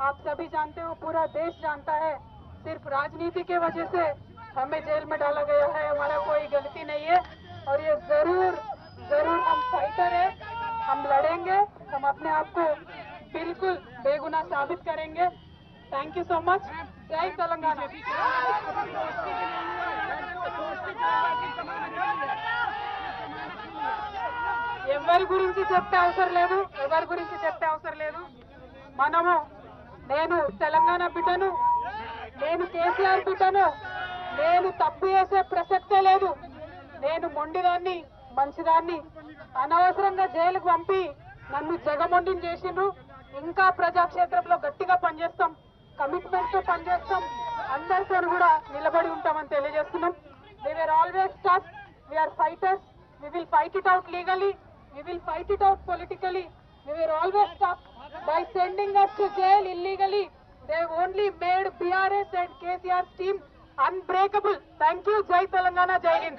आप सभी जानते हो, पूरा देश जानता है, सिर्फ राजनीति के वजह से हमें जेल में डाला गया है। हमारा कोई गलती नहीं है और ये जरूर जरूर हम फाइटर है, हम लड़ेंगे, हम अपने आप को बिल्कुल बेगुनाह साबित करेंगे। Thank you so much. जय तेलंगाना। ఎవరి గురించి చెప్పే అవసరం లేదు, ఎవరి గురించి చెప్పే అవసరం లేదు. మనము, నేను తెలంగాణ బిడ్డను, నేను కేసీఆర్ బిడ్డను, నేను తప్పు చేసే ప్రసక్తే లేదు. నేను మొండిదాన్ని, మంచిదాన్ని. అనవసరంగా జైలుకు పంపి నన్ను జగమొండిని చేసిండ్రు. ఇంకా ప్రజాక్షేత్రంలో గట్టిగా పనిచేస్తాం, కమిట్మెంట్ తో పనిచేస్తాం, అందరితో కూడా నిలబడి ఉంటామని తెలియజేస్తున్నాం. We were always tough, we are fighters, we will fight it out legally, we will fight it out politically. We were always tough. By sending us to jail illegally, they only made BRS and KCR's team unbreakable. Thank you. Jai Telangana, Jai Hind.